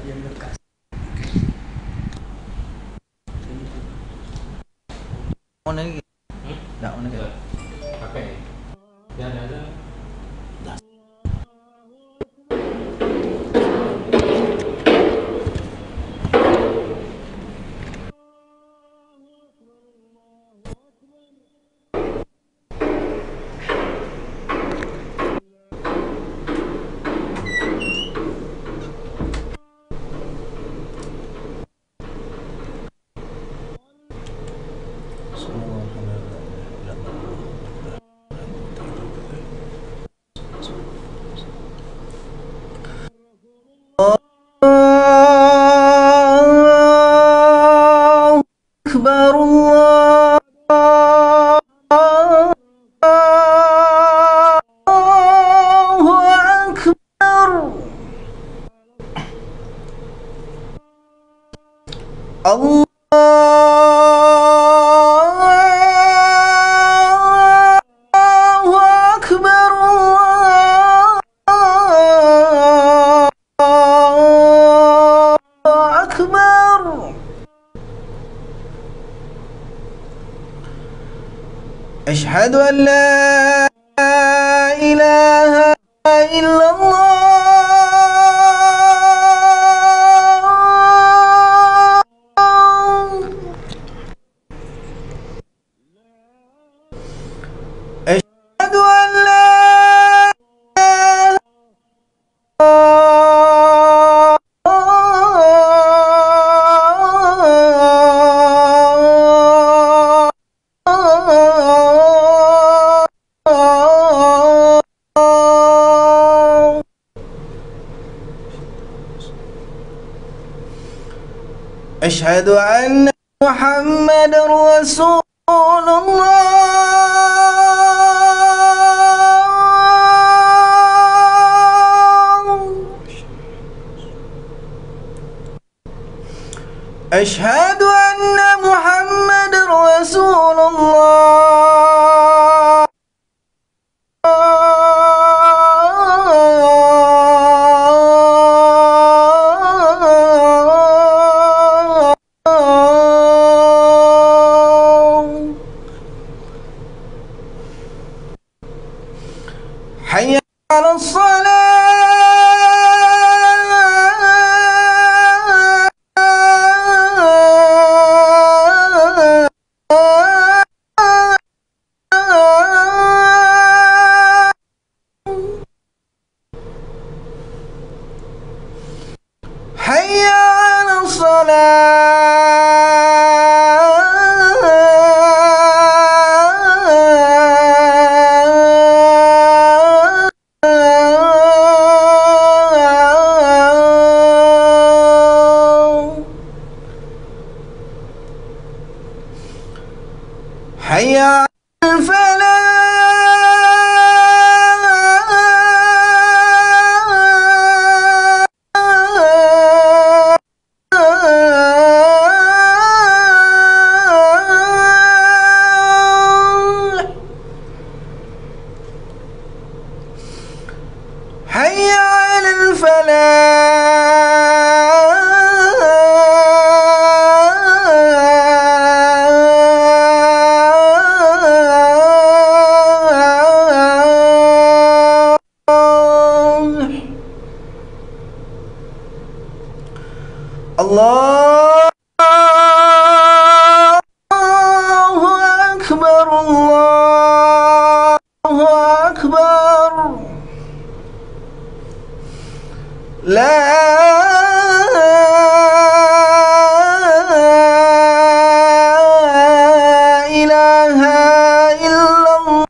yang bekas. Mana ni? Tak mana ke? Pakai. Dia ada. Akbar Allahu Akbar. Allahu Akbar. Allahu Akbar. أشهد أن لا إله إلا الله. أشهد أن لا أشهد أن محمد رسول الله. أشهد أن محمد رسول الله. حي على الصلاة. حي على الصلاة. حي على الفلاح. حي على الفلاح. الله أكبر. الله أكبر. لا إله إلا الله.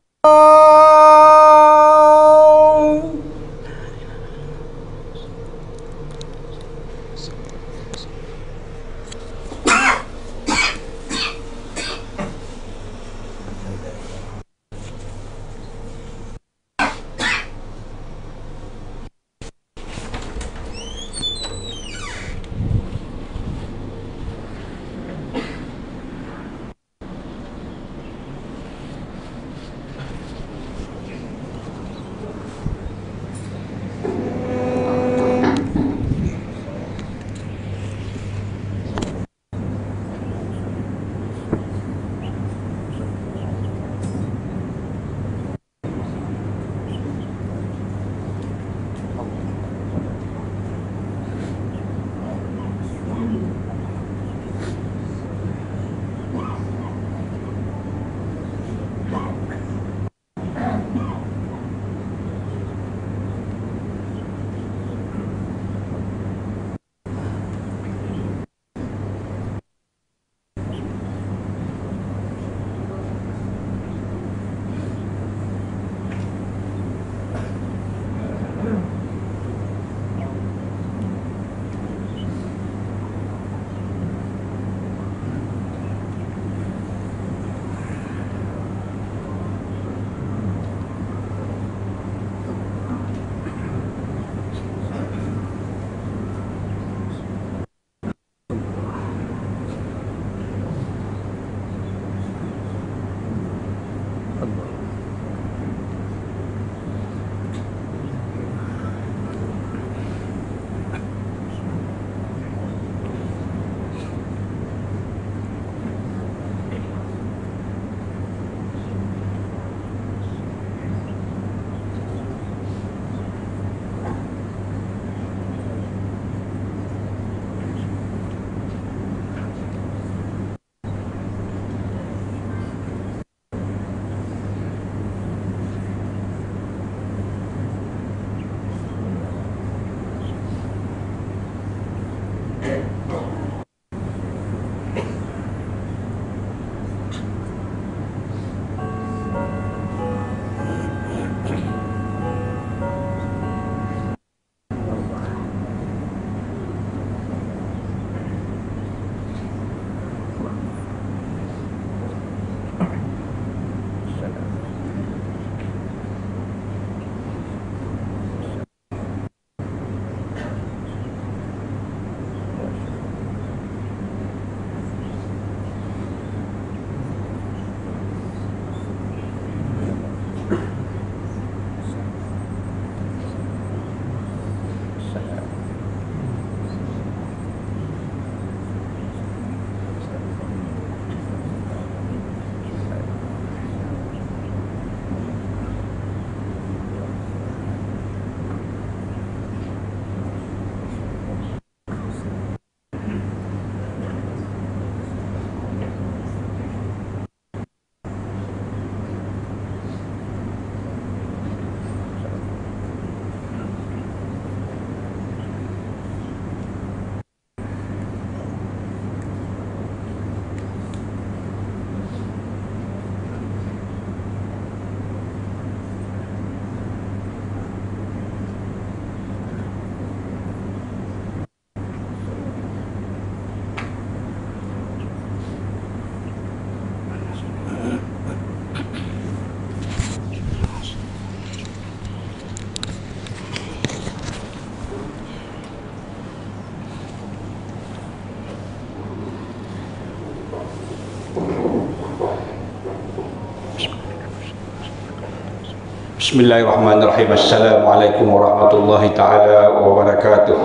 Bismillahirrahmanirrahim. Assalamualaikum warahmatullahi taala wabarakatuh.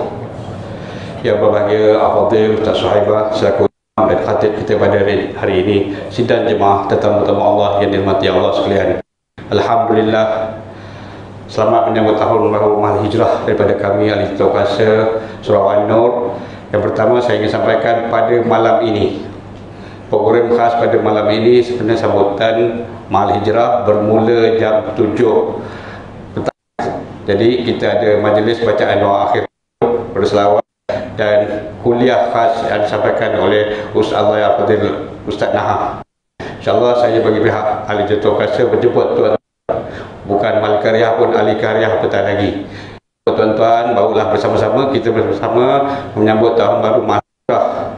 Yang berbahagia Afadil Ustaz Suhaibah selaku imam dan khatib kita pada hari ini, sidang jemaah tetamu-tetamu Allah yang dirahmati Allah sekalian. Alhamdulillah, selamat menyambut tahun baru Mahal Hijrah daripada kami Ahli Tauhid Surau An-Nur. Yang pertama saya ingin sampaikan pada malam ini, program khas pada malam ini sebenarnya sambutan Mahal Hijrah bermula jam 7 petang. Jadi kita ada majlis bacaan doa akhir, berselawat dan kuliah khas yang disampaikan oleh Ustaz Allah Fadil Ustaz Naham. InsyaAllah saya bagi pihak Ahli Jatuh Kasa berjemput tuan, bukan Mahal Karyah pun Ahli Karyah petang lagi. Tuan-tuan, barulah bersama-sama kita bersama menyambut tahun baru Mahal Hijrah.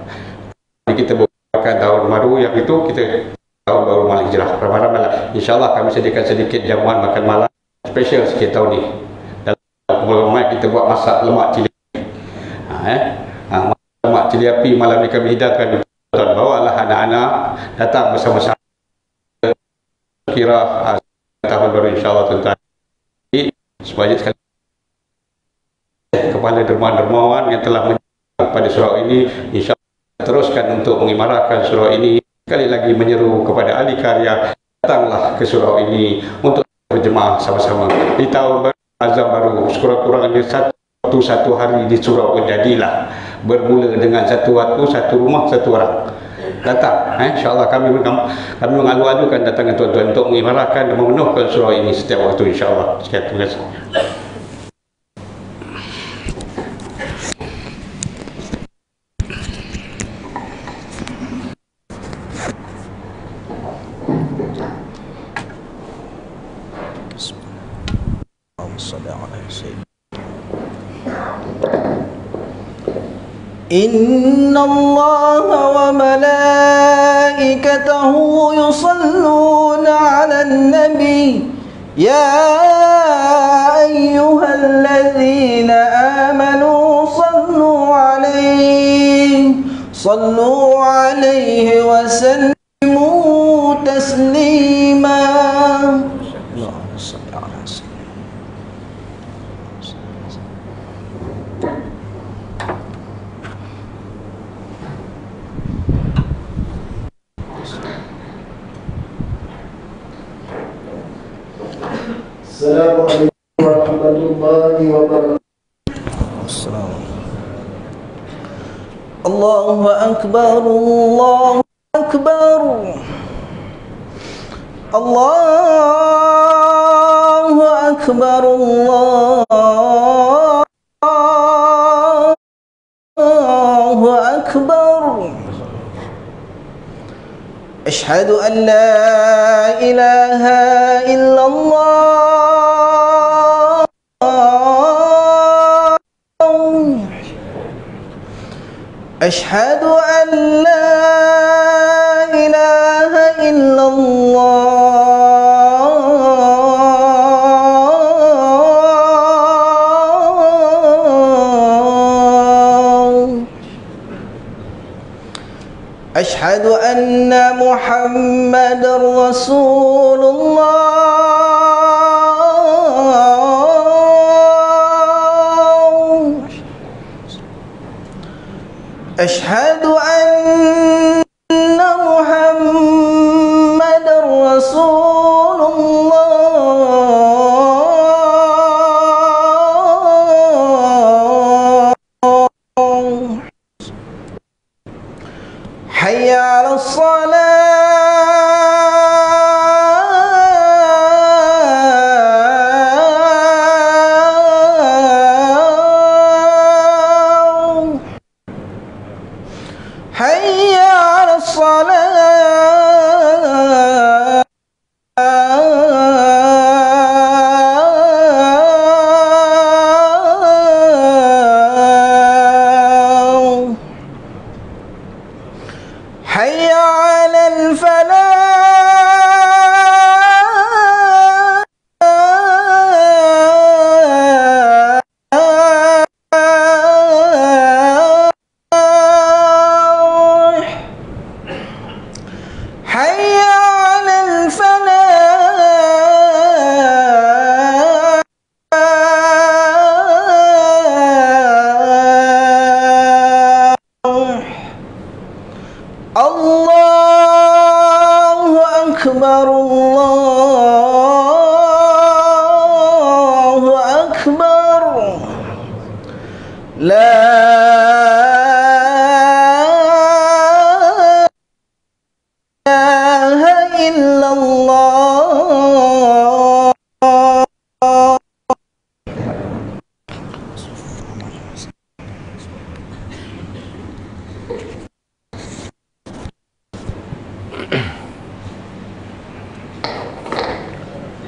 Jadi kita berkata tahun baru yang itu kita tahun baru Mahal Hijrah. Ramai-ramai lah. InsyaAllah kami sediakan sedikit jamuan makan malam special sikit tahun ni. Dalam program kita buat masak lemak cili api. Lemak cili api malam ni kami hidangkan. Tuan, bawalah anak-anak datang bersama-sama. Kira tahun baru insyaAllah tuan-tuan. Sebanyak sekali kepada dermawan-dermawan yang telah menyertai pada surau ini, insyaAllah teruskan untuk mengimarahkan surau ini. Sekali lagi menyeru kepada ahli karya, datanglah ke surau ini untuk berjemaah sama-sama di tahun baru, azam baru. Sekurang-kurangnya satu hari di surau pun jadilah, bermula dengan satu waktu, satu rumah, satu orang datang. InsyaAllah kami mengalu-alukan datangan tuan-tuan untuk mengimarahkan dan memenuhkan surau ini setiap waktu insyaAllah. Sekian, terima kasih. إن الله وملائكته يصلون على النبي يا أيها الذين آمنوا صلوا عليه وسلموا تسليما. اللهم صل على سيدنا Assalamualaikum warahmatullahi wabarakatuh. Allahu Akbar, Allahu Akbar, Allahu Akbar, Allahu Akbar. Asyhadu an la ilaha illallah. أشهد أن لا إله إلا الله. أشهد أن محمد رسول الله. أشهد أن محمد رسول الله. حي على حي على الصلاة. حي على ilaha illallah.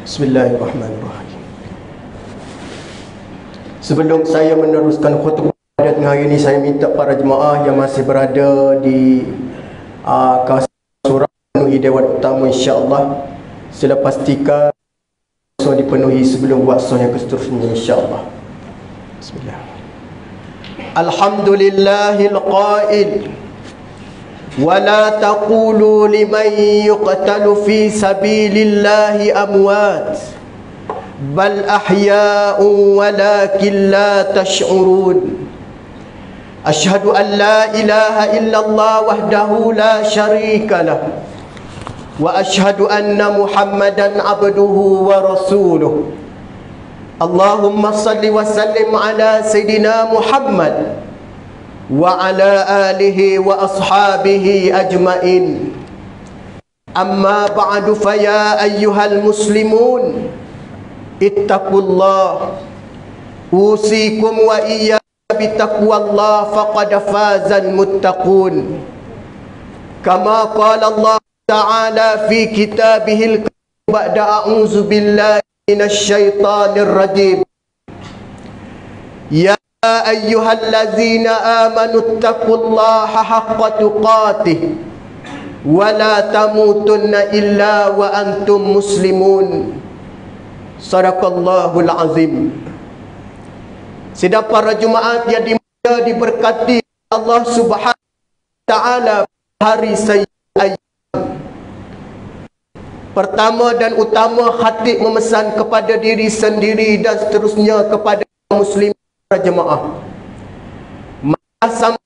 Bismillahirrahmanirrahim. Sebelum saya meneruskan khutbah pada tengah hari ini, saya minta para jemaah yang masih berada di kawasan surau penuhi dewan utama, insya-Allah. Sila pastikan so dipenuhi sebelum buat so yang seterusnya, insya-Allah. Bismillah. Alhamdulillahil qail ولا تقولوا لمن يقتل في سبيل الله أموات بل أحياء ولكن لا تشعرون أشهد أن لا إله إلا الله وحده لا شريك له وأشهد أن محمدا عبده ورسوله اللهم صل وسلم على سيدنا محمد وعلى آله وأصحابه أجمعين أما بعد فيا أيها المسلمون اتقوا الله أوصيكم وإياكم بتقوى الله فقد فاز المتقون كما قال الله تعالى في كتابه الكريم بعد أعوذ بالله من الشيطان الرجيم يا أيها الذين آمنوا اتقوا الله حق تقاته ولا تموتن إلا وأنتم مسلمون صدق الله العظيم. Sidang para jemaat yang diberkati Allah Subhanahu wa taala, hari Sayyid pertama dan utama, khatib memesan kepada diri sendiri dan seterusnya kepada muslim jemaah, masa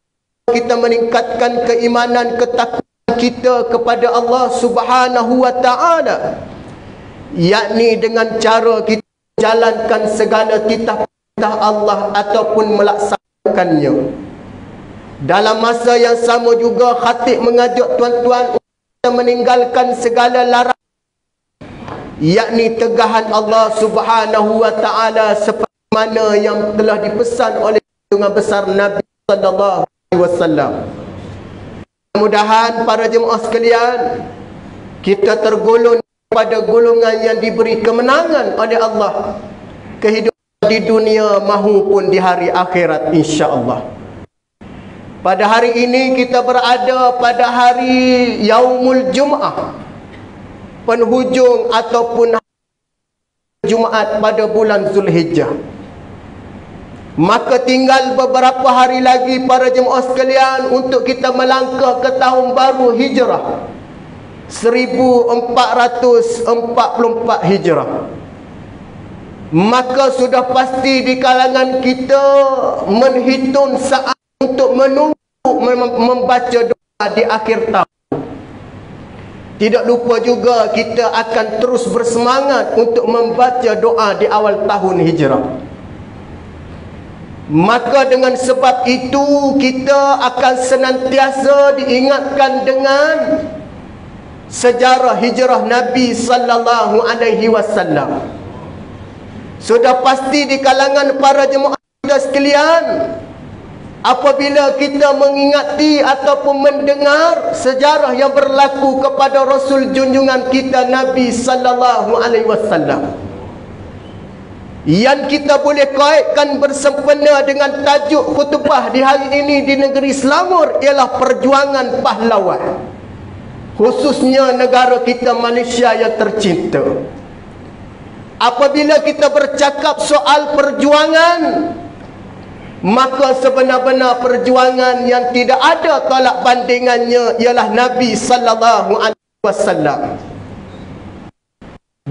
kita meningkatkan keimanan, ketakwaan kita kepada Allah Subhanahu wa taala, yakni dengan cara kita jalankan segala titah Allah ataupun melaksanakannya. Dalam masa yang sama juga, khatib mengajak tuan-tuan untuk meninggalkan segala larangan, yakni tegahan Allah Subhanahu wa taala seperti mana yang telah dipesan oleh junjungan besar Nabi sallallahu alaihi wasallam. Mudah-mudahan para jemaah sekalian, kita tergolong pada golongan yang diberi kemenangan oleh Allah, kehidupan di dunia mahupun di hari akhirat, insya-Allah. Pada hari ini kita berada pada hari Yaumul Jum'ah, penghujung ataupun Jumaat pada bulan Zulhijjah. Maka tinggal beberapa hari lagi para jemaah sekalian untuk kita melangkah ke tahun baru Hijrah 1444 Hijrah. Maka sudah pasti di kalangan kita menghitung saat untuk menunggu membaca doa di akhir tahun. Tidak lupa juga kita akan terus bersemangat untuk membaca doa di awal tahun Hijrah. Maka dengan sebab itu kita akan senantiasa diingatkan dengan sejarah hijrah Nabi sallallahu alaihi wasallam. Sudah pasti di kalangan para jemaah kita sekalian, apabila kita mengingati ataupun mendengar sejarah yang berlaku kepada Rasul junjungan kita Nabi sallallahu alaihi wasallam, yang kita boleh kaitkan bersempena dengan tajuk khutbah di hari ini di negeri Selangor ialah perjuangan pahlawan, khususnya negara kita Malaysia yang tercinta. Apabila kita bercakap soal perjuangan, maka sebenar-benar perjuangan yang tidak ada tolak bandingannya ialah Nabi sallallahu alaihi wasallam.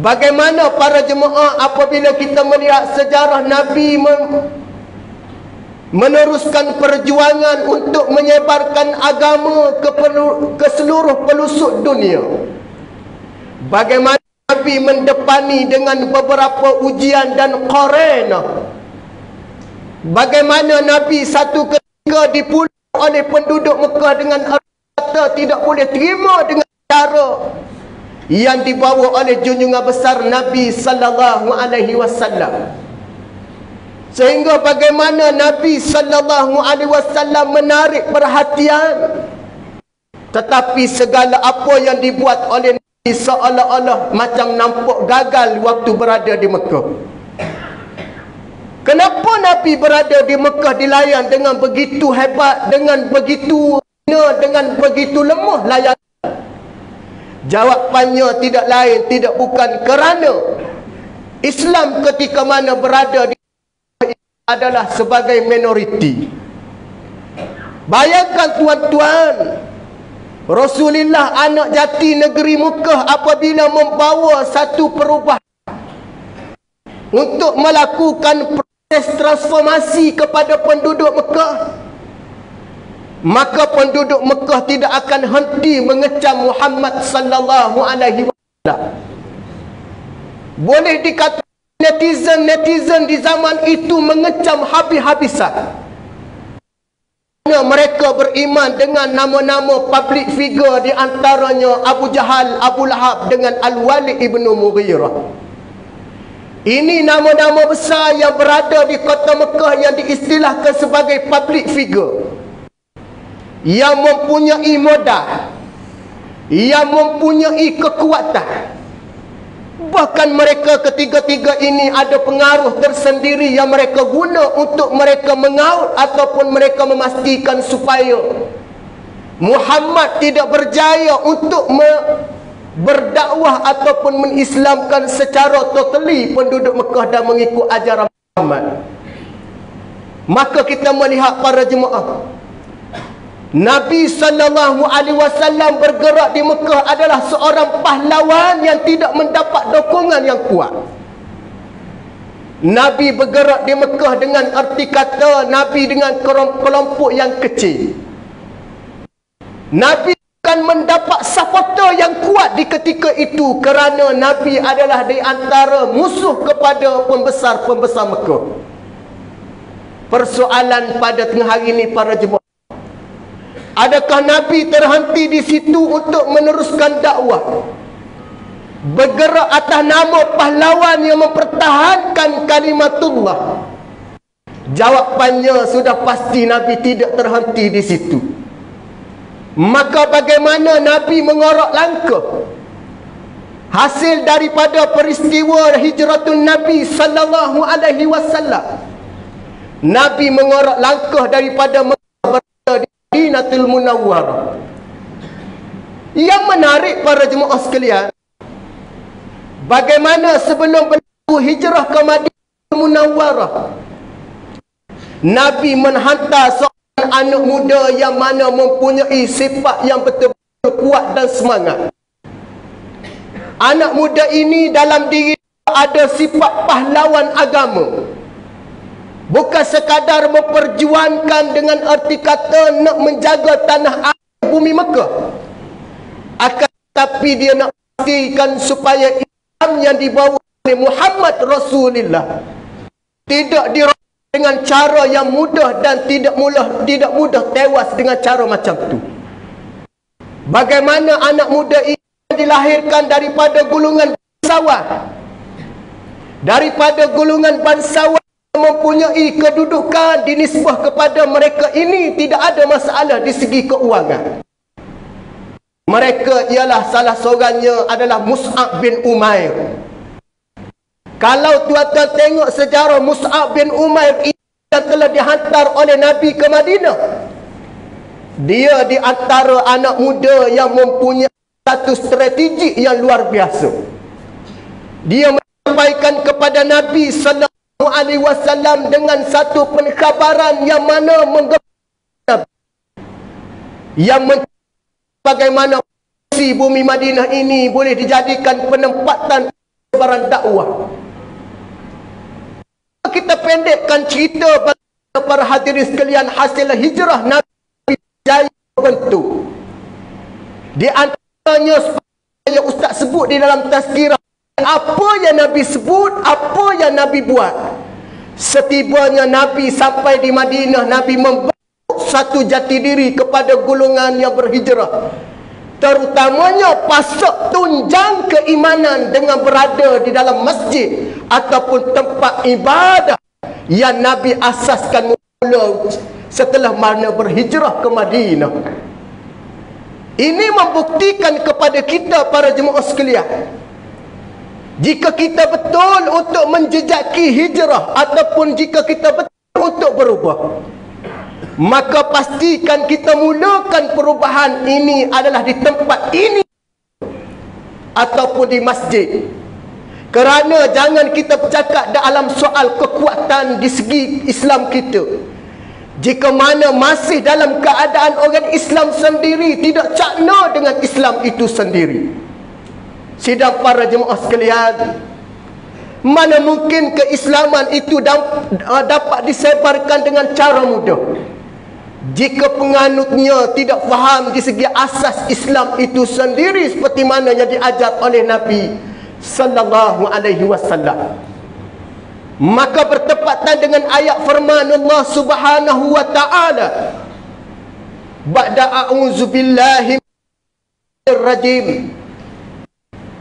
Bagaimana para jemaah apabila kita melihat sejarah Nabi meneruskan perjuangan untuk menyebarkan agama ke seluruh pelosok dunia. Bagaimana Nabi mendepani dengan beberapa ujian dan qaranah. Bagaimana Nabi satu ketika dipulau oleh penduduk Mekah dengan kata tidak boleh terima dengan cara yang dibawa oleh junjungan besar Nabi sallallahu alaihi wasallam. Sehingga bagaimana Nabi sallallahu alaihi wasallam menarik perhatian, tetapi segala apa yang dibuat oleh Nabi seolah-olah macam nampak gagal waktu berada di Mekah. Kenapa Nabi berada di Mekah dilayan dengan begitu hebat, dengan begitu lemah layan? Jawapannya tidak lain, tidak bukan kerana Islam ketika mana berada di adalah sebagai minoriti. Bayangkan tuan-tuan, Rasulullah anak jati negeri Mekah apabila membawa satu perubahan untuk melakukan proses transformasi kepada penduduk Mekah, maka penduduk Mekah tidak akan henti mengecam Muhammad sallallahu alaihi wasallam. Boleh dikatakan netizen di zaman itu mengecam habis-habisan. Mereka beriman dengan nama-nama public figure, di antaranya Abu Jahal, Abu Lahab dengan Al-Walid ibnu Mughirah. Ini nama-nama besar yang berada di kota Mekah yang diistilahkan sebagai public figure, yang mempunyai modal, yang mempunyai kekuatan. Bahkan mereka ketiga-tiga ini ada pengaruh tersendiri yang mereka guna untuk mereka mengaut ataupun mereka memastikan supaya Muhammad tidak berjaya untuk berdakwah ataupun mengislamkan secara totally penduduk Mekah dan mengikut ajaran Muhammad. Maka kita melihat para jemaah, Nabi sallallahu alaihi wasallam bergerak di Mekah adalah seorang pahlawan yang tidak mendapat dukungan yang kuat. Nabi bergerak di Mekah dengan arti kata Nabi dengan kelompok yang kecil. Nabi akan mendapat supporter yang kuat di ketika itu kerana Nabi adalah di antara musuh kepada pembesar-pembesar Mekah. Persoalan pada tengah hari ini para jemaah, adakah Nabi terhenti di situ untuk meneruskan dakwah? Bergerak atas nama pahlawan yang mempertahankan kalimatullah? Jawapannya sudah pasti Nabi tidak terhenti di situ. Maka bagaimana Nabi mengorak langkah? Hasil daripada peristiwa hijratun Nabi sallallahu alaihi wasallam, Nabi mengorak langkah daripada Madinatul Munawwarah. Yang menarik para jemaah sekalian, bagaimana sebelum berlaku hijrah ke Madinatul Munawwarah, Nabi menghantar seorang anak muda yang mana mempunyai sifat yang betul-betul kuat dan semangat. Anak muda ini dalam diri ada sifat pahlawan agama. Bukan sekadar memperjuangkan dengan arti kata nak menjaga tanah air bumi Mekah, akan tetapi dia nak pastikan supaya Islam yang dibawa oleh Muhammad Rasulullah tidak dirobek dengan cara yang mudah dan tidak mudah tewas dengan cara macam tu. Bagaimana anak muda ini dilahirkan daripada golongan bangsawan, daripada golongan bangsawan mempunyai kedudukan dinisbah kepada mereka ini tidak ada masalah di segi keuangan. Mereka ialah salah seorangnya adalah Mus'ab bin Umair. Kalau tuan-tuan tengok sejarah Mus'ab bin Umair yang telah dihantar oleh Nabi ke Madinah, dia di antara anak muda yang mempunyai satu strategi yang luar biasa. Dia menyampaikan kepada Nabi sallallahu alaihi wasallam dengan satu penkabaran yang mana menggembirakan, yang bagaimana bumi Madinah ini boleh dijadikan penempatan sebaran dakwah. Kita pendekkan cerita bagi para hadirin sekalian, hasil hijrah Nabi jaya bentuk. Di antaranya yang Ustaz sebut di dalam tazkirah, apa yang Nabi sebut, apa yang Nabi buat. Setibanya Nabi sampai di Madinah, Nabi membentuk satu jati diri kepada golongan yang berhijrah, terutamanya pasok tunjang keimanan dengan berada di dalam masjid ataupun tempat ibadah yang Nabi asaskan mula setelah mana berhijrah ke Madinah. Ini membuktikan kepada kita para jemaah sekalian, jika kita betul untuk menjejaki hijrah ataupun jika kita betul untuk berubah, maka pastikan kita mulakan perubahan ini adalah di tempat ini ataupun di masjid. Kerana jangan kita bercakap dalam soal kekuatan di segi Islam kita jika mana masih dalam keadaan orang Islam sendiri tidak cakna dengan Islam itu sendiri. Sidang para jemaah sekalian, mana mungkin keislaman itu dapat disebarkan dengan cara mudah jika penganutnya tidak faham di segi asas Islam itu sendiri seperti mana yang diajar oleh Nabi sallallahu alaihi wasallam. Maka bertepatan dengan ayat firman Allah Subhanahu wa taala, ba'da a'udzu billahi minasy rajim,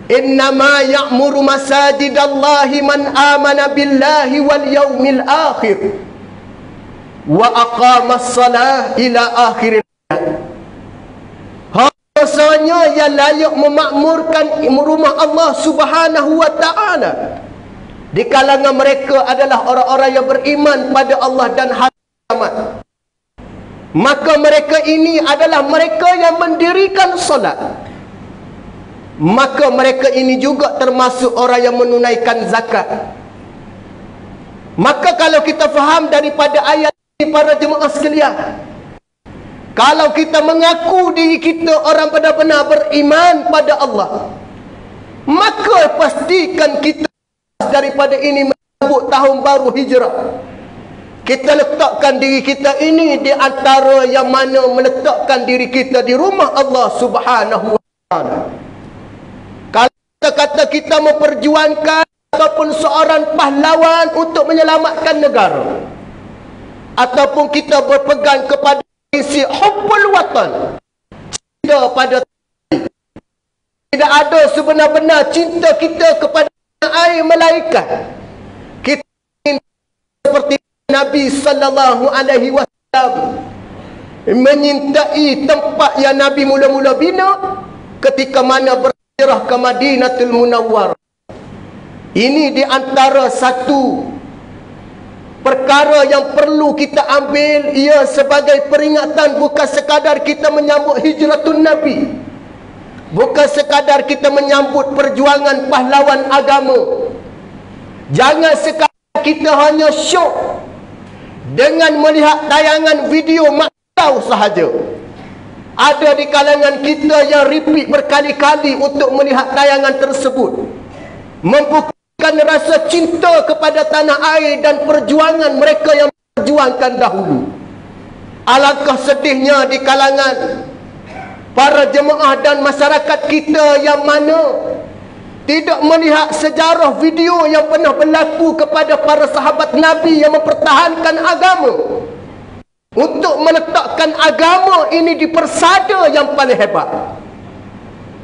innama ya'muru masajidallahi man amana billahi wal yaumil akhir wa aqamas salah ila akhir ayat. Rasanya yang layak memakmurkan rumah Allah Subhanahu wa taala di kalangan mereka adalah orang-orang yang beriman pada Allah dan hari kiamat. Maka mereka ini adalah mereka yang mendirikan solat. Maka mereka ini juga termasuk orang yang menunaikan zakat. Maka kalau kita faham daripada ayat ini para jemaah sekalian, kalau kita mengaku diri kita orang benar-benar beriman pada Allah, maka pastikan kita daripada ini menyambut tahun baru hijrah, kita letakkan diri kita ini di antara yang mana meletakkan diri kita di rumah Allah Subhanahu wa taala. Kalau kita kata kita memperjuangkan ataupun seorang pahlawan untuk menyelamatkan negara, ataupun kita berpegang kepada prinsip hubbul watan, cinta pada tanah, tidak ada sebenar-benar cinta kita kepada air melainkan kita seperti Nabi sallallahu alaihi wasallam menyintai tempat yang Nabi mula-mula bina ketika mana berhijrah ke Madinatul Munawwarah. Ini di antara satu perkara yang perlu kita ambil, ia sebagai peringatan, bukan sekadar kita menyambut hijratun Nabi, bukan sekadar kita menyambut perjuangan pahlawan agama. Jangan sekadar kita hanya syok dengan melihat tayangan video maksau sahaja. Ada di kalangan kita yang repeat berkali-kali untuk melihat tayangan tersebut, membuktikan rasa cinta kepada tanah air dan perjuangan mereka yang berjuangkan dahulu. Alangkah sedihnya di kalangan para jemaah dan masyarakat kita yang mana tidak melihat sejarah video yang pernah berlaku kepada para sahabat Nabi yang mempertahankan agama, untuk meletakkan agama ini di persada yang paling hebat.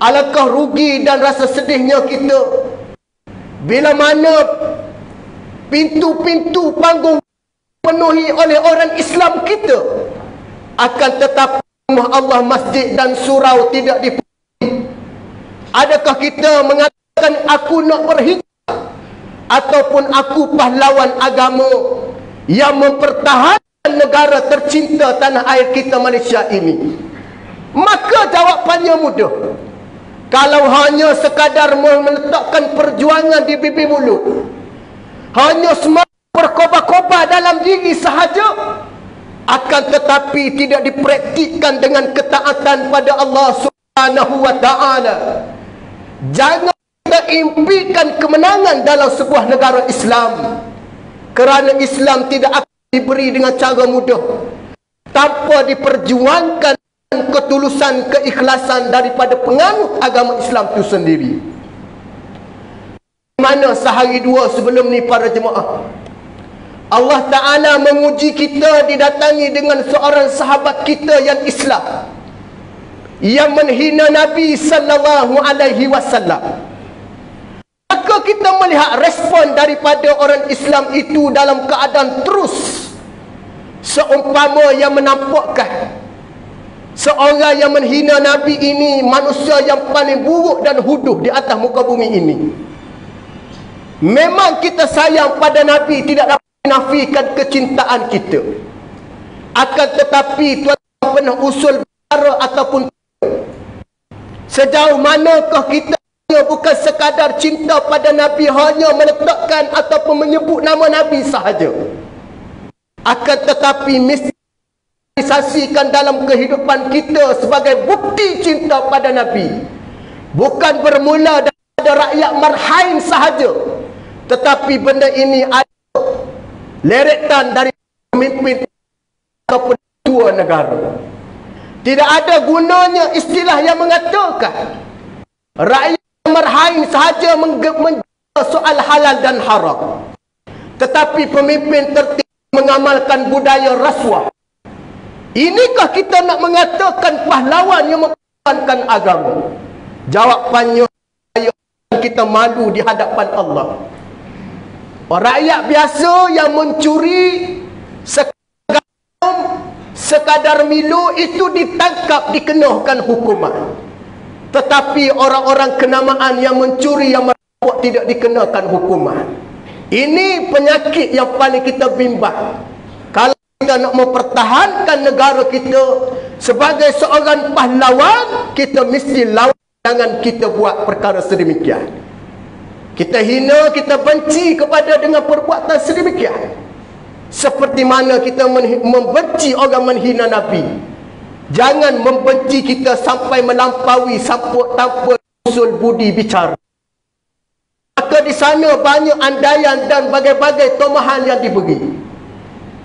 Alangkah rugi dan rasa sedihnya kita bila mana pintu-pintu panggung penuhi oleh orang Islam kita, akan tetapi rumah Allah, masjid dan surau tidak dipenuhi. Adakah kita mengatakan aku nak berhijrah ataupun aku pahlawan agama yang mempertahankan negara tercinta tanah air kita Malaysia ini? Maka jawapannya mudah. Kalau hanya sekadar meletakkan perjuangan di bibir mulut, hanya semangat berkobar-kobar dalam diri sahaja, akan tetapi tidak dipraktikkan dengan ketaatan pada Allah Subhanahu wa taala, jangan kita impikan kemenangan dalam sebuah negara Islam, kerana Islam tidak akan diberi dengan cara mudah tanpa diperjuangkan ketulusan, keikhlasan daripada penganut agama Islam itu sendiri. Mana sehari dua sebelum ni para jemaah, Allah Ta'ala menguji kita didatangi dengan seorang sahabat kita yang Islam, yang menghina Nabi sallallahu alaihi wasallam. Maka kita melihat respon daripada orang Islam itu dalam keadaan terus, seumpama yang menampakkan seorang yang menghina Nabi ini manusia yang paling buruk dan huduh di atas muka bumi ini. Memang kita sayang pada Nabi, tidak dapat menafikan kecintaan kita. Akan tetapi Tuhan pernah usul perkara ataupun sejauh manakah kita bukan sekadar cinta pada Nabi, hanya meletakkan ataupun menyebut nama Nabi sahaja. Akan tetapi mesti realisasikan dalam kehidupan kita sebagai bukti cinta pada Nabi. Bukan bermula daripada rakyat marhain sahaja, tetapi benda ini ada leretan dari pemimpin ataupun tua negara. Tidak ada gunanya istilah yang mengatakan rakyat marhain sahaja menjaga soal halal dan haram, tetapi pemimpin tertentu mengamalkan budaya rasuah. Inikah kita nak mengatakan pahlawan yang mempertahankan agama? Jawapannya, kita malu di hadapan Allah. Rakyat biasa yang mencuri sekadar milu itu ditangkap, dikenakan hukuman. Tetapi orang-orang kenamaan yang mencuri, yang merampok tidak dikenakan hukuman. Ini penyakit yang paling kita bimbang. Kalau kita nak mempertahankan negara kita sebagai seorang pahlawan, kita mesti lawan, jangan kita buat perkara sedemikian. Kita hina, kita benci kepada dengan perbuatan sedemikian. Seperti mana kita membenci orang menghina Nabi. Jangan membenci kita sampai melampaui, sampai tanpa usul budi bicara. Maka di sana banyak andaian dan bagai-bagai tomahan yang diberi.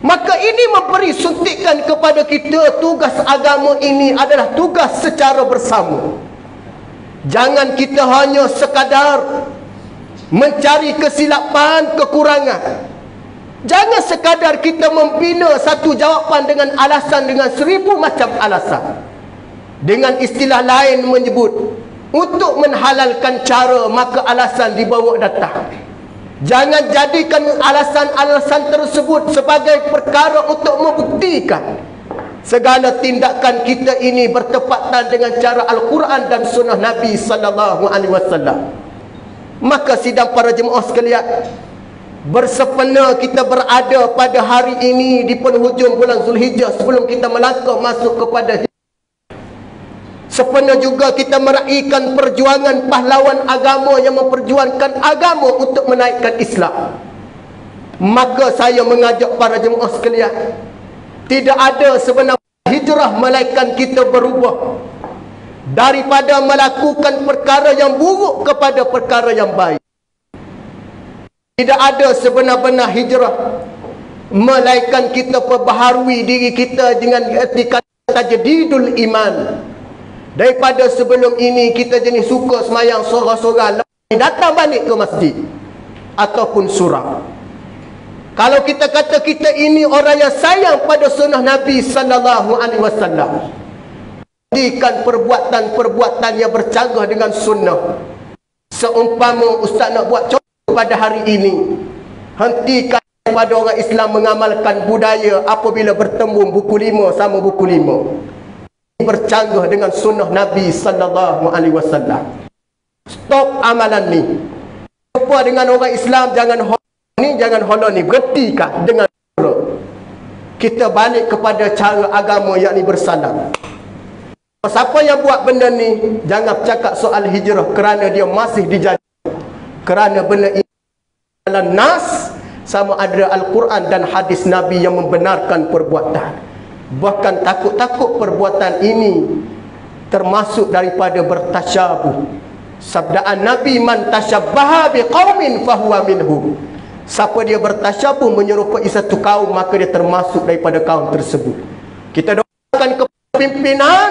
Maka ini memberi suntikan kepada kita, tugas agama ini adalah tugas secara bersama. Jangan kita hanya sekadar mencari kesilapan, kekurangan. Jangan sekadar kita membina satu jawapan dengan alasan, dengan 1000 macam alasan. Dengan istilah lain menyebut, untuk menghalalkan cara, maka alasan dibawa datang. Jangan jadikan alasan-alasan tersebut sebagai perkara untuk membuktikan segala tindakan kita ini bertepatan dengan cara Al-Quran dan Sunnah Nabi sallallahu alaihi wasallam. Maka sidang para jemaah sekalian, bersepena kita berada pada hari ini di penghujung bulan Zulhijjah sebelum kita melangkah masuk kepada sepena juga kita meraihkan perjuangan pahlawan agama yang memperjuangkan agama untuk menaikkan Islam. Maka saya mengajak para jemaah sekalian, tidak ada sebenarnya hijrah melainkan kita berubah daripada melakukan perkara yang buruk kepada perkara yang baik. Tidak ada sebenar-benar hijrah melainkan kita perbaharui diri kita dengan etika tajdidul iman. Daripada sebelum ini kita jenis suka semayang sorang-sorang, datang balik ke masjid ataupun surau. Kalau kita kata kita ini orang yang sayang pada sunnah Nabi sallallahu alaihi wasallam, hentikan perbuatan-perbuatan yang bercanggah dengan sunnah. Seumpama ustaz nak buat contoh pada hari ini, hentikan pada orang Islam mengamalkan budaya apabila bertemu buku 5 sama buku 5 bercanggah dengan sunnah Nabi sallallahu alaihi wasallam. Stop amalan ni. Jumpa dengan orang Islam, jangan ni, jangan hola ni, berhentikan dengan kita balik kepada cara agama, yakni bersalam. Siapa yang buat benda ni, jangan cakap soal hijrah kerana dia masih dijajah. Kerana benda ini dalam nas sama ada Al-Quran dan hadis Nabi yang membenarkan perbuatan. Bahkan takut-takut perbuatan ini termasuk daripada bertasyabuh. Sabdaan Nabi, man tasyabbaha biqaumin fahuwa minhum. Siapa dia bertasyabuh menyerupai satu kaum, maka dia termasuk daripada kaum tersebut. Kita doakan kepada pimpinan,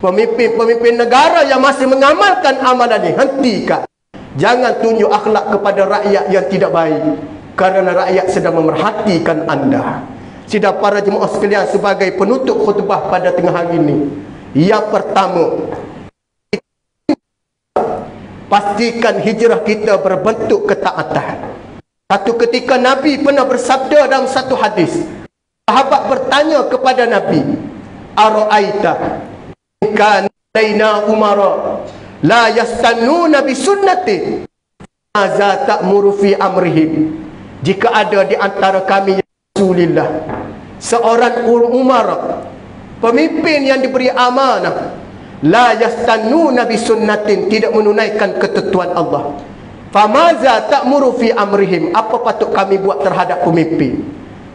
pemimpin negara yang masih mengamalkan amalan ini, hentikan. Jangan tunjuk akhlak kepada rakyat yang tidak baik. kerana rakyat sedang memerhatikan anda. Sidang para jemaah sekalian, sebagai penutup khutbah pada tengah hari ini, yang pertama, pastikan hijrah kita berbentuk ketaatan. Satu ketika Nabi pernah bersabda dalam satu hadis, sahabat bertanya kepada Nabi, ara'aita kan laina umara la yastannuna bi sunnati maza ta'muru fi amrihim. Jika ada di antara kami, ya Rasulullah, seorang umara, pemimpin yang diberi amanah, la yastannuna bi sunnatin, tidak menunaikan ketentuan Allah, famaza ta'muru fi amrihim, apa patut kami buat terhadap pemimpin?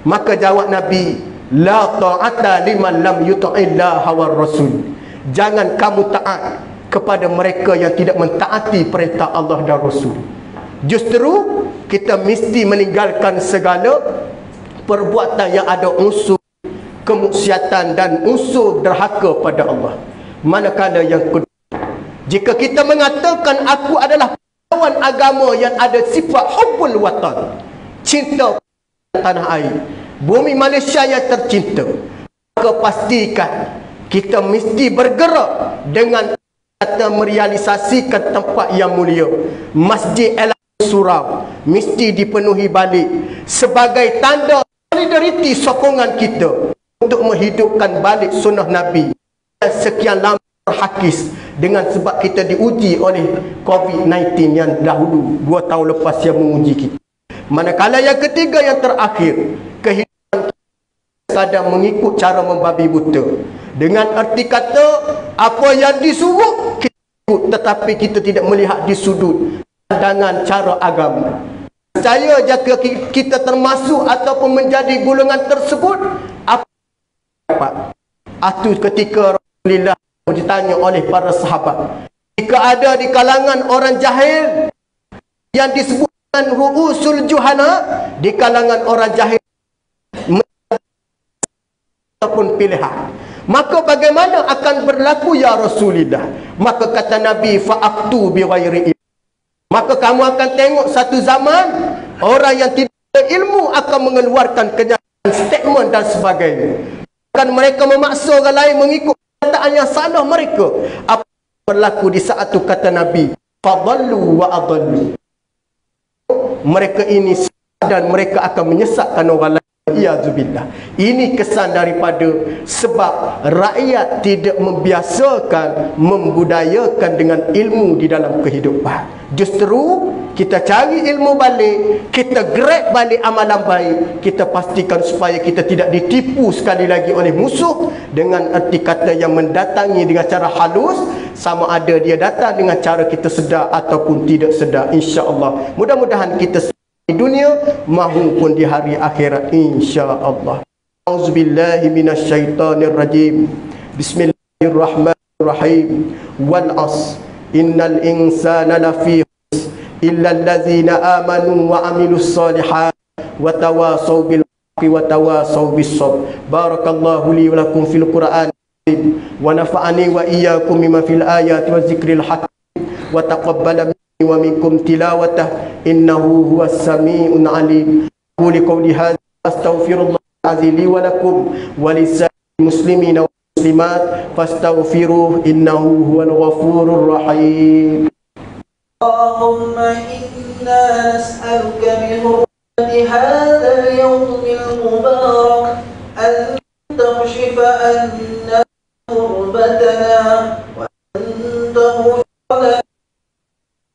Maka jawab Nabi, la ta'ata liman lam yuta'illah war rasul. Jangan kamu taat kepada mereka yang tidak mentaati perintah Allah dan Rasul. Justru kita mesti meninggalkan segala perbuatan yang ada unsur kemaksiatan dan unsur derhaka pada Allah. Manakala yang kedua, jika kita mengatakan aku adalah kawan agama yang ada sifat hubbul watan, cinta tanah air, bumi Malaysia yang tercinta, maka pastikan kita mesti bergerak dengan kata merealisasikan tempat yang mulia. Masjid Al-Surau mesti dipenuhi balik sebagai tanda solidariti sokongan kita untuk menghidupkan balik sunnah Nabi yang sekian lama terhakis dengan sebab kita diuji oleh COVID-19 yang dahulu 2 tahun lepas yang menguji kita. Manakala yang ketiga, yang terakhir, kehidupan kita sedang mengikut cara membabi buta. Dengan arti kata, apa yang disuruh kita ikut, tetapi kita tidak melihat di sudut pandangan cara agama. Saya jika kita termasuk ataupun menjadi golongan tersebut, apa itu ketika Rasulullah ditanya oleh para sahabat, jika ada di kalangan orang jahil yang disebutkan ru'usul juhana, di kalangan orang jahil ataupun pilihan, maka bagaimana akan berlaku ya Rasulullah? Maka kata Nabi, fa'aktu bi ghairi ilm. Maka kamu akan tengok satu zaman orang yang tidak ada ilmu akan mengeluarkan kenyataan, statement dan sebagainya. Kan mereka memaksa orang lain mengikut kenyataan yang salah mereka. Apa berlaku di saat itu? Kata Nabi, fadallu wa adallu. Mereka ini dan mereka akan menyesatkan orang lain. Iyazubillah. Ini kesan daripada sebab rakyat tidak membiasakan, membudayakan dengan ilmu di dalam kehidupan. Justru kita cari ilmu balik, kita grab balik amalan baik, kita pastikan supaya kita tidak ditipu sekali lagi oleh musuh dengan erti kata yang mendatangi dengan cara halus, sama ada dia datang dengan cara kita sedar ataupun tidak sedar. InsyaAllah mudah-mudahan kita di dunia maupun di hari akhirat, insya-Allah. Auzubillahi minasyaitonirrajim. Bismillahirrahmanirrahim. Wal 'asr innal insana lafi khusr illa allazina amanu wa 'amilus solihat wa tawasaw bil haqqi wa tawasaw bis sabr. Barakallahu li wa lakum fil Qur'an wa nafa'ani wa iyyakum mimma fil ayati wa zikril hakim wa taqabbala wa minkum tilawatah innahu huwas sami'un alim. Quli qawli hadza astaghfirullah azim li wa lakum wa lisa'il muslimina wal muslimat fastaghfiruh innahu huwal ghafurur rahim. Allahumma inna nas'aluka bi hurmati hadzal yawmil mubarak an takshifa anna qurbatana wa an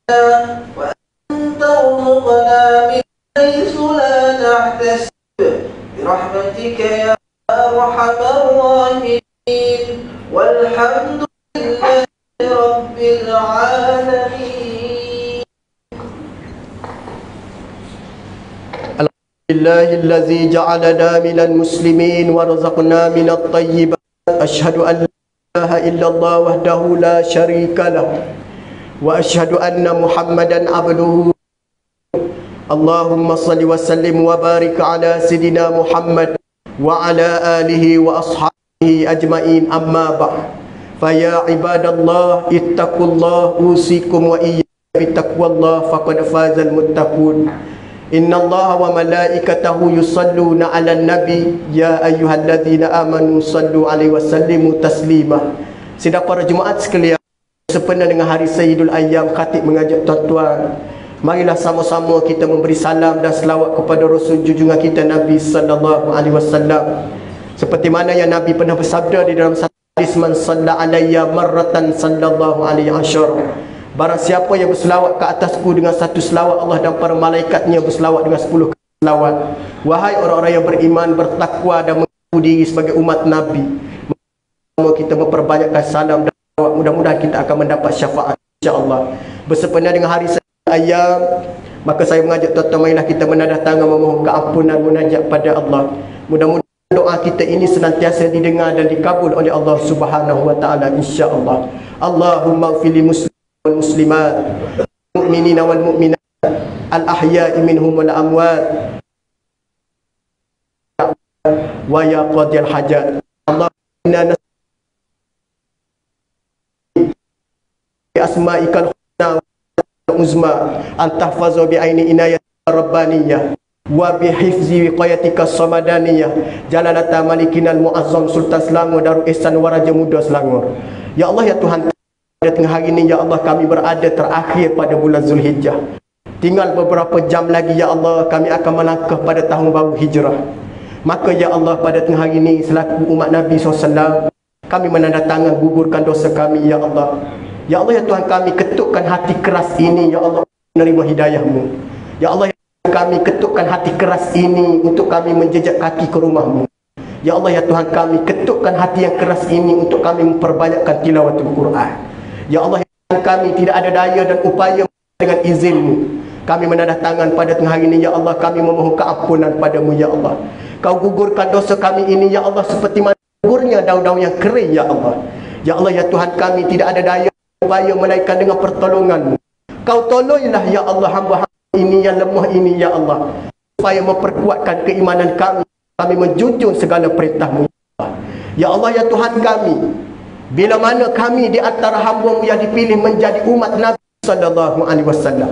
وأن ترزقنا من حيث لا نحتسب برحمتك يا أرحم الراحمين والحمد لله رب العالمين. لله الذي جعلنا من المسلمين ورزقنا من الطيبات. أشهد أن لا إله إلا الله وحده لا شريك له وأشهد أن محمدا عبده. اللهم صل وسلم وبارك على سيدنا محمد وعلى آله وأصحابه أجمعين. أما بعد فيا عباد الله اتقوا الله أوصيكم وإياكم بتقوى الله فقد فاز المتقون. Innallaha wa malaikatahu yusalluna 'alan nabi ya ayyuhalladzina amanu sallu 'alaihi wasallimu taslima. Sidang para jemaat sekalian, sempena dengan hari Sayyidul Ayyam, khatib mengajak tuan-tuan, marilah sama-sama kita memberi salam dan selawat kepada Rasul junjungan kita Nabi sallallahu alaihi wasallam. Seperti mana yang Nabi pernah bersabda di dalam satu hadis, man salla alayya marratan sallallahu alaihi asyara. Barang siapa yang berselawat ke atasku dengan satu selawat, Allah dan para malaikatnya berselawat dengan 10 selawat. Wahai orang-orang yang beriman, bertakwa dan mengaku diri sebagai umat Nabi, kita memperbanyakkan salam dan selawat. Mudah-mudahan kita akan mendapat syafaat, insya-Allah. Bersempena dengan hari Ayyam, maka saya mengajak tuan-tuan, marilah kita menadah tangan memohon keampunan, munajat pada Allah. Mudah-mudahan doa kita ini senantiasa didengar dan dikabul oleh Allah Subhanahu wa taala, insya-Allah. Allahumma ighfir lil muslimin wal muslimat, mu'minina wal mu'minat, al ahya'i minhum wal amwat, wa ya qadil hajat. Allahumma bi asma'ikal husna uzma an tahfazu bi aini inayat rabbaniyah wa bi hifzi wiqayatika samadaniyah jalalata malikinal muazzam sultan Selangor Darul Ihsan Waraja Muda Selangor. Ya Allah, ya Tuhan, pada tengah hari ini ya Allah, kami berada terakhir pada bulan Zulhijjah. Tinggal beberapa jam lagi ya Allah, kami akan melangkah pada tahun baru hijrah. Maka ya Allah, pada tengah hari ini selaku umat Nabi SAW, kami menandatangan gugurkan dosa kami ya Allah. Ya Allah, ya Tuhan, kami ketukkan hati keras ini ya Allah, menerima hidayah-Mu. Ya Allah, ya Tuhan, kami ketukkan hati keras ini untuk kami menjejak kaki ke rumah-Mu. Ya Allah, ya Tuhan, kami ketukkan hati yang keras ini untuk kami memperbanyakkan tilawatul Quran. Ya Allah, ya Tuhan, kami tidak ada daya dan upaya dengan izin-Mu. Kami menadah tangan pada tengah hari ini ya Allah, kami memohon keampunan padamu ya Allah. Kau gugurkan dosa kami ini ya Allah, seperti mana gugurnya daun-daun yang kering ya Allah. Ya Allah, ya Tuhan, kami tidak ada daya upaya melainkan dengan pertolongan-Mu. Kau tolonglah ya Allah hamba-hamba ini yang lemah ini ya Allah, supaya memperkuatkan keimanan kami. Kami menjunjung segala perintah-Mu ya Allah, ya Tuhan kami. Bila mana kami di antara hamba-Mu yang dipilih menjadi umat Nabi sallallahu alaihi wasallam,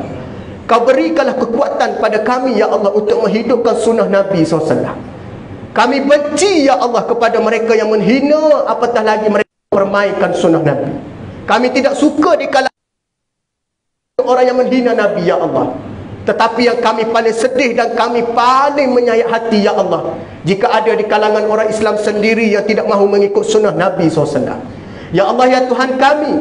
Kau berikanlah kekuatan pada kami ya Allah untuk menghidupkan sunnah Nabi SAW. Kami benci ya Allah kepada mereka yang menghina, apatah lagi mereka permainkan sunnah Nabi. Kami tidak suka di kalangan orang yang menghina Nabi ya Allah. Tetapi yang kami paling sedih dan kami paling menyayat hati ya Allah, jika ada di kalangan orang Islam sendiri yang tidak mahu mengikut sunnah Nabi SAW. Ya Allah, ya Tuhan kami,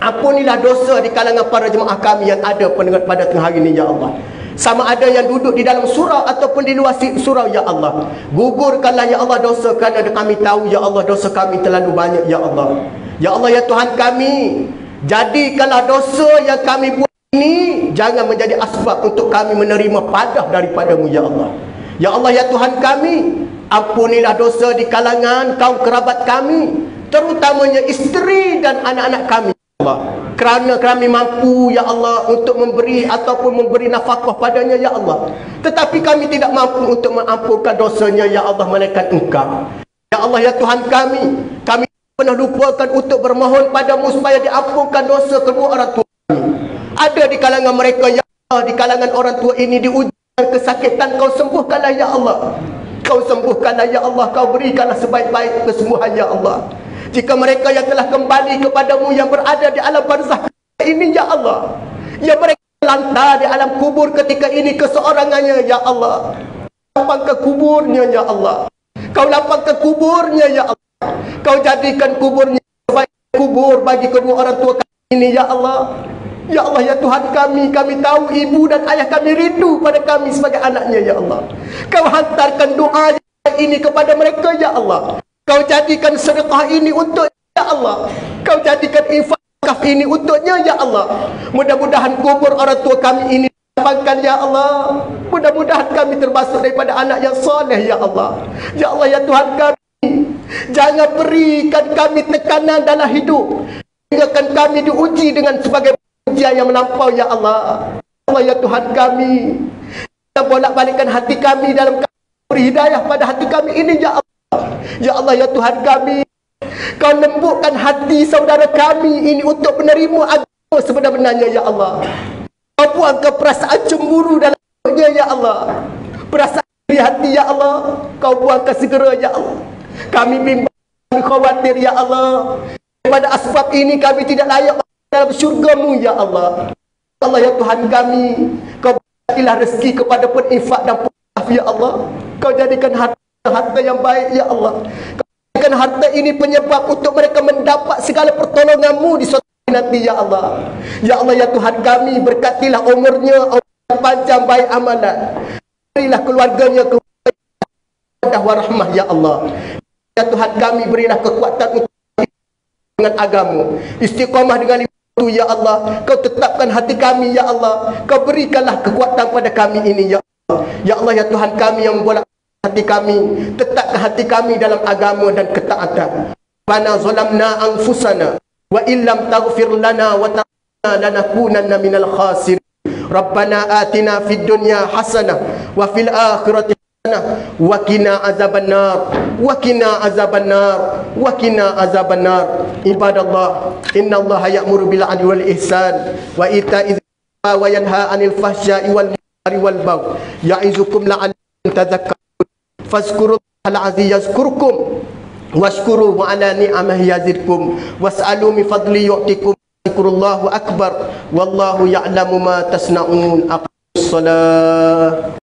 ampunilah dosa di kalangan para jemaah kami yang ada pada tengah hari ini ya Allah. Sama ada yang duduk di dalam surau ataupun di luar surau ya Allah. Gugurkanlah ya Allah dosa, kerana kami tahu ya Allah dosa kami terlalu banyak ya Allah. Ya Allah, ya Tuhan kami, jadikanlah dosa yang kami buat ini jangan menjadi asbab untuk kami menerima padah daripada-Mu ya Allah. Ya Allah, ya Tuhan kami, ampunilah dosa di kalangan kaum kerabat kami, terutamanya isteri dan anak-anak kami ya Allah. Kerana kami mampu ya Allah untuk memberi ataupun memberi nafkah padanya ya Allah, tetapi kami tidak mampu untuk mengampunkan dosanya ya Allah, melainkan Engkau. Ya Allah, ya Tuhan kami pernah lupakan untuk bermohon padamu supaya diampunkan dosa kedua orang tua kami. Ada di kalangan mereka ya Allah, di kalangan orang tua ini diuji dengan kesakitan, Kau sembuhkanlah ya Allah. Kau sembuhkanlah ya Allah, Kau berikanlah sebaik-baik kesembuhan ya Allah. Jika mereka yang telah kembali kepadamu yang berada di alam barzakh ini ya Allah, yang mereka lantar di alam kubur ketika ini keseorangannya ya Allah, lapangkan kuburnya ya Allah. Kau lapangkan kuburnya ya Allah. Kau jadikan kuburnya sebaik kubur bagi kedua orang tua kami ini ya Allah. Ya Allah, ya Tuhan kami tahu ibu dan ayah kami rindu pada kami sebagai anaknya ya Allah. Kau hantarkan doa ini kepada mereka ya Allah. Kau jadikan sedekah ini untuk ya Allah. Kau jadikan infak ini untuknya ya Allah. Mudah-mudahan kubur orang tua kami ini lapangkan ya Allah. Mudah-mudahan kami termasuk daripada anak yang soleh ya Allah. Ya Allah, ya Tuhan kami, jangan berikan kami tekanan dalam hidup, hinggakan kami diuji dengan sebagai ujian yang melampau ya Allah. Allah, ya Tuhan kami, bolak-balikkan hati kami dalam beri hidayah pada hati kami ini ya Allah. Ya Allah, ya Tuhan kami, Kau lembutkan hati saudara kami ini untuk menerima agama sebenar-benarnya ya Allah. Kau buangkan perasaan cemburu dalam syurga ya Allah. Perasaan di hati ya Allah, kau buangkan segera ya Allah. Kami bimbang, kami khawatir ya Allah. Pada asbab ini kami tidak layak dalam syurga-Mu ya Allah. Allah ya Tuhan kami, kau berilah rezeki kepada peninfak dan penaf ya Allah. Kau jadikan harta yang baik ya Allah. Kau jadikan harta ini penyebab untuk mereka mendapat segala pertolongan-Mu di suatu nanti ya Allah. Ya Allah ya Tuhan kami, berkatilah umurnya, umur panjang, baik amalan. Berilah keluarganya kepada warahmah ya Allah. Ya Tuhan kami, berilah kekuatan untuk dengan agama, istiqamah dengan itu ya Allah. Kau tetapkan hati kami ya Allah. Kau berikanlah kekuatan pada kami ini ya Allah. Ya Allah ya Tuhan kami yang membolak hati kami, tetapkan hati kami dalam agama dan ketaatan. Rabbana zalamna anfusana wa illam taghfir lana wa tarhamna lanakunanna minal khasirin. Rabbana atina fid dunya hasanah wa fil akhirati hasanah wa qina azabannar wa qina azabannar wa qina azabannar. Ibadallah, innallaha ya'muru bil 'adli wal ihsan wa ita'iz dzikri wa yanha 'anil fahsya'i wal munkari wal baghi ya'izukum la'allakum tadhakkarun. Fazkurullahal 'azim yazkurkum washkuru 'ala ni'amihi yazidkum was'alu min fadli yu'tikum. Zikrullahu akbar wallahu ya'lamu ma tasna'un. Aqimmus shalah.